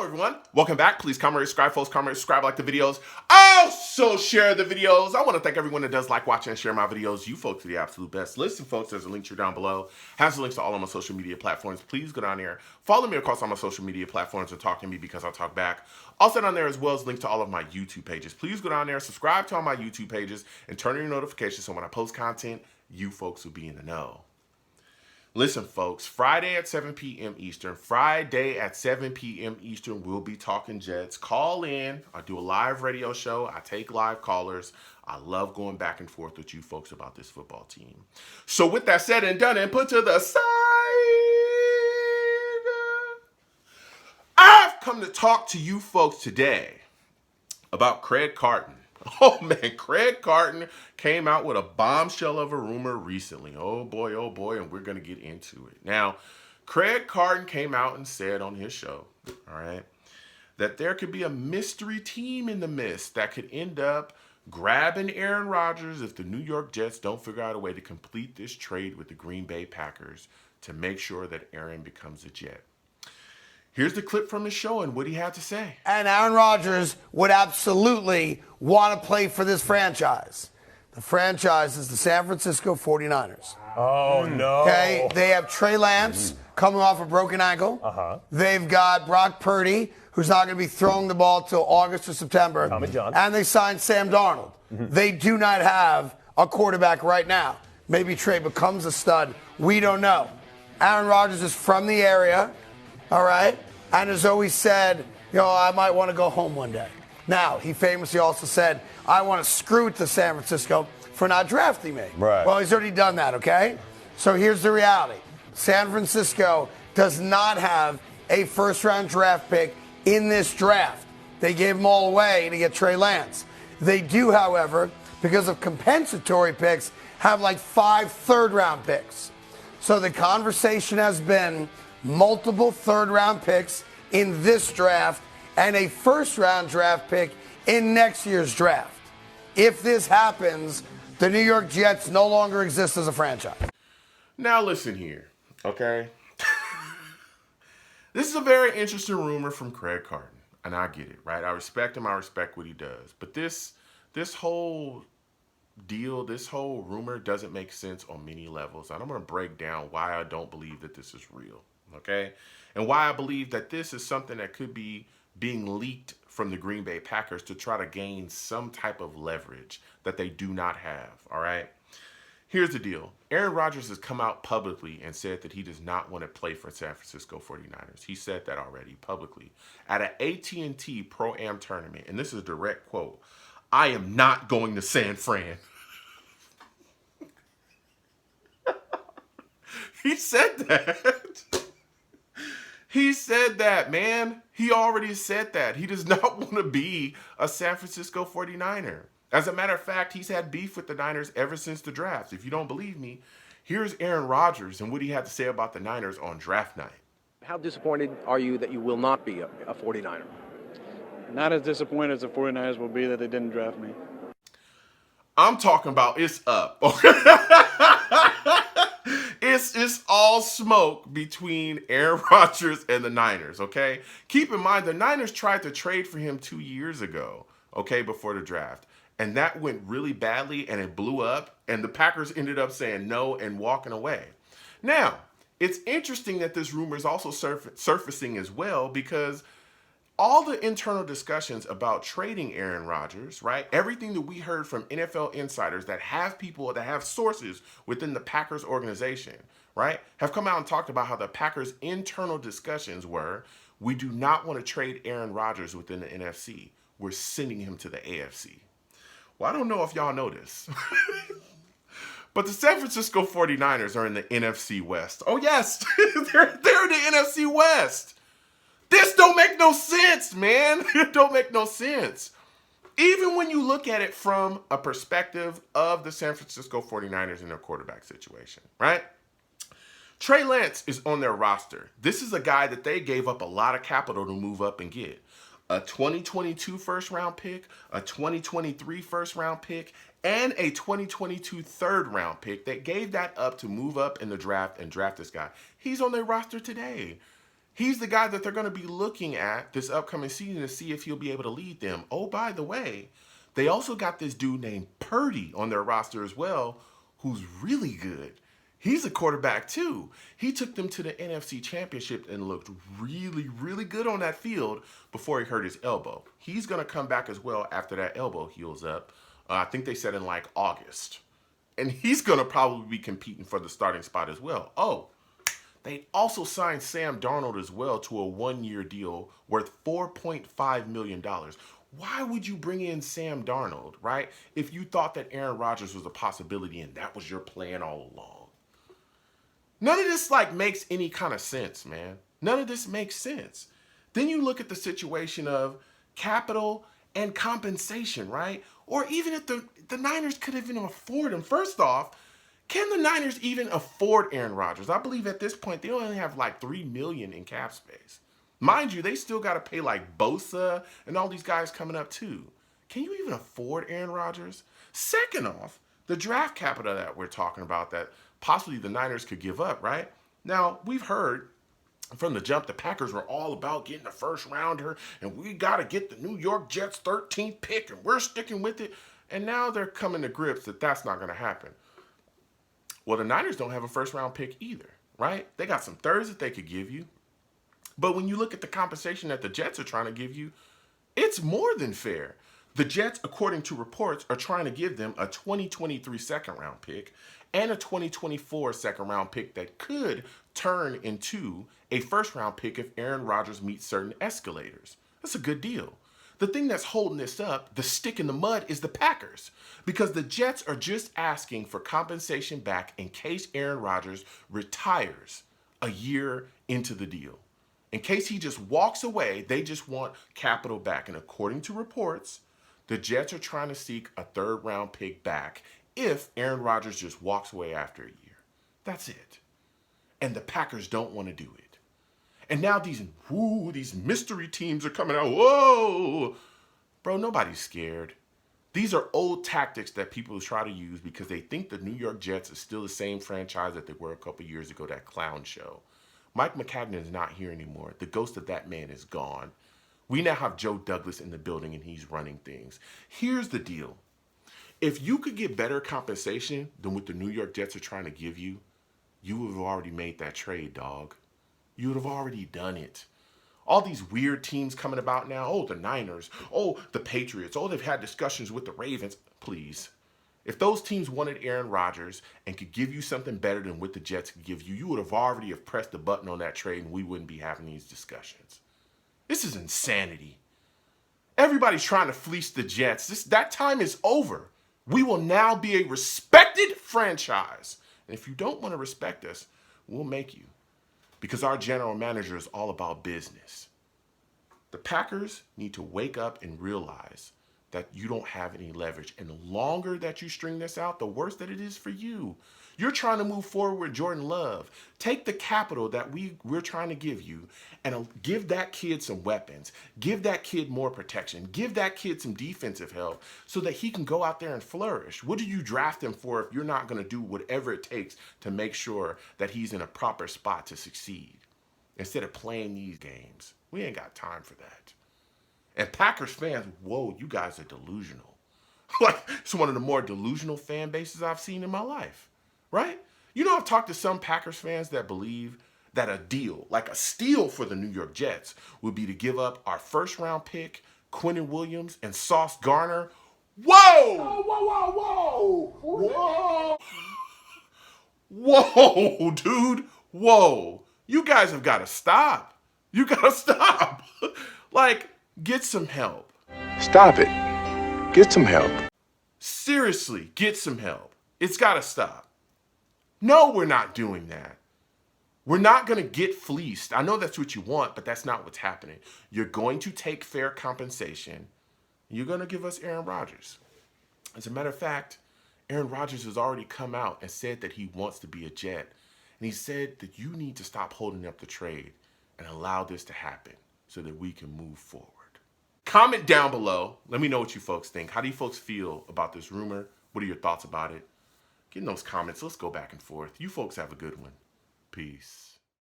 everyone. Welcome back. Please comment, subscribe, like the videos. Also share the videos. I want to thank everyone that does like, watch, and share my videos. You folks are the absolute best. Listen, folks, there's a link tree down below. Has the links to all of my social media platforms. Please go down there. Follow me across all my social media platforms and talk to me because I'll talk back. Also down there as well as links to all of my YouTube pages. Please go down there, subscribe to all my YouTube pages, and turn on your notifications so when I post content, you folks will be in the know. Listen, folks, Friday at 7 p.m. Eastern, we'll be talking Jets. Call in. I do a live radio show. I take live callers. I love going back and forth with you folks about this football team. So with that said and done and put to the side, I've come to talk to you folks today about Craig Carton. Oh, man, Craig Carton came out with a bombshell of a rumor recently. Oh, boy, and we're going to get into it. Now, Craig Carton came out and said on his show, all right, that there could be a mystery team in the mist that could end up grabbing Aaron Rodgers if the New York Jets don't figure out a way to complete this trade with the Green Bay Packers to make sure that Aaron becomes a Jet. Here's the clip from his show and what he had to say. And Aaron Rodgers would absolutely want to play for this franchise. The franchise is the San Francisco 49ers. Oh, no. Okay, they have Trey Lance coming off a broken ankle. They've got Brock Purdy, who's not going to be throwing the ball till August or September. Tommy John. And they signed Sam Darnold. They do not have a quarterback right now. Maybe Trey becomes a stud. We don't know. Aaron Rodgers is from the area, all right? And has always said, I might want to go home one day. Now, he famously also said, I want to screw it to San Francisco for not drafting me. Right. Well, he's already done that, okay? So here's the reality. San Francisco does not have a first-round draft pick in this draft. They gave them all away to get Trey Lance. They do, however, because of compensatory picks, have like 5 third-round picks. So the conversation has been multiple third-round picks in this draft and a first-round draft pick in next year's draft. If this happens, the New York Jets no longer exist as a franchise. Now listen here, okay? This is a very interesting rumor from Craig Carton, and I get it, right? I respect him. I respect what he does. But this whole deal, this whole rumor doesn't make sense on many levels. And I'm going to break down why I don't believe that this is real. Okay, and why I believe that this is something that could be being leaked from the Green Bay Packers to try to gain some type of leverage that they do not have, all right? Here's the deal. Aaron Rodgers has come out publicly and said that he does not want to play for San Francisco 49ers. He said that already publicly at an AT&T Pro-Am tournament, and this is a direct quote, "I am not going to San Fran." He said that. He said that, man. He already said that. He does not want to be a San Francisco 49er. As a matter of fact, he's had beef with the Niners ever since the draft. If you don't believe me, here's Aaron Rodgers and what he had to say about the Niners on draft night. How disappointed are you that you will not be a 49er? Not as disappointed as the 49ers will be that they didn't draft me. I'm talking about it's up. It's all smoke between Aaron Rodgers and the Niners, okay? Keep in mind, the Niners tried to trade for him 2 years ago, okay, before the draft. And that went really badly, and it blew up, and the Packers ended up saying no and walking away. Now, it's interesting that this rumor is also surfacing as well because all the internal discussions about trading Aaron Rodgers, right? Everything that we heard from NFL insiders that have people that have sources within the Packers organization, right? Have come out and talked about how the Packers' internal discussions were, we do not want to trade Aaron Rodgers within the NFC. We're sending him to the AFC. Well, I don't know if y'all know this. But the San Francisco 49ers are in the NFC West. Oh, yes. they're in the NFC West. This don't make no sense, man. It don't make no sense. Even when you look at it from a perspective of the San Francisco 49ers and their quarterback situation, right? Trey Lance is on their roster. This is a guy that they gave up a lot of capital to move up and get. A 2022 first-round pick, a 2023 first-round pick, and a 2022 third-round pick. They gave that up to move up in the draft and draft this guy. He's on their roster today. He's the guy that they're going to be looking at this upcoming season to see if he'll be able to lead them. Oh, by the way, they also got this dude named Purdy on their roster as well, who's really good. He's a quarterback too. He took them to the NFC Championship and looked really, really good on that field before he hurt his elbow. He's going to come back as well after that elbow heals up. I think they said in like August. And he's going to probably be competing for the starting spot as well. Oh, they also signed Sam Darnold as well to a one-year deal worth $4.5 million. Why would you bring in Sam Darnold, right? If you thought that Aaron Rodgers was a possibility and that was your plan all along. None of this makes any kind of sense, man. None of this makes sense. Then you look at the situation of capital and compensation, right? Or even if the Niners could even afford him. First off, can the Niners even afford Aaron Rodgers? I believe at this point they only have like $3 million in cap space. Mind you, they still got to pay like Bosa and all these guys coming up too. Can you even afford Aaron Rodgers? Second off, the draft capital that we're talking about that possibly the Niners could give up, right? Now, we've heard from the jump the Packers were all about getting a first rounder and we got to get the New York Jets 13th pick and we're sticking with it. And now they're coming to grips that that's not going to happen. Well, the Niners don't have a first round pick either, right? They got some thirds that they could give you. But when you look at the compensation that the Jets are trying to give you, it's more than fair. The Jets, according to reports, are trying to give them a 2023 second round pick and a 2024 second round pick that could turn into a first round pick if Aaron Rodgers meets certain escalators. That's a good deal. The thing that's holding this up, the stick in the mud, is the Packers. Because the Jets are just asking for compensation back in case Aaron Rodgers retires a year into the deal. In case he just walks away, they just want capital back. And according to reports, the Jets are trying to seek a third round pick back if Aaron Rodgers just walks away after a year. That's it. And the Packers don't want to do it. And now these mystery teams are coming out. Whoa! Bro, nobody's scared. These are old tactics that people try to use because they think the New York Jets is still the same franchise that they were a couple years ago, that clown show. Mike McCagnon is not here anymore. The ghost of that man is gone. We now have Joe Douglas in the building and he's running things. Here's the deal. If you could get better compensation than what the New York Jets are trying to give you, you would have already made that trade, dog. You would have already done it. All these weird teams coming about now. Oh, the Niners. Oh, the Patriots. Oh, they've had discussions with the Ravens. Please. If those teams wanted Aaron Rodgers and could give you something better than what the Jets could give you, you would have already have pressed the button on that trade and we wouldn't be having these discussions. This is insanity. Everybody's trying to fleece the Jets. That time is over. We will now be a respected franchise. And if you don't want to respect us, we'll make you. Because our general manager is all about business. The Packers need to wake up and realize that you don't have any leverage. And the longer that you string this out, the worse that it is for you. You're trying to move forward with Jordan Love. Take the capital that we're trying to give you and give that kid some weapons. Give that kid more protection. Give that kid some defensive help so that he can go out there and flourish. What do you draft him for if you're not going to do whatever it takes to make sure that he's in a proper spot to succeed? Instead of playing these games. We ain't got time for that. And Packers fans, whoa, you guys are delusional. It's one of the more delusional fan bases I've seen in my life. Right? You know, I've talked to some Packers fans that believe that a deal, like a steal for the New York Jets, would be to give up our first round pick, Quinnen Williams, and Sauce Gardner. Whoa! Whoa! Whoa, dude. Whoa. You guys have got to stop. You got to stop. Get some help. Stop it. Get some help. Seriously, get some help. It's got to stop. No, we're not doing that. We're not going to get fleeced. I know that's what you want, but that's not what's happening. You're going to take fair compensation. You're going to give us Aaron Rodgers. As a matter of fact, Aaron Rodgers has already come out and said that he wants to be a Jet. And he said that you need to stop holding up the trade and allow this to happen so that we can move forward. Comment down below. Let me know what you folks think. How do you folks feel about this rumor? What are your thoughts about it? Get in those comments. Let's go back and forth. You folks have a good one. Peace.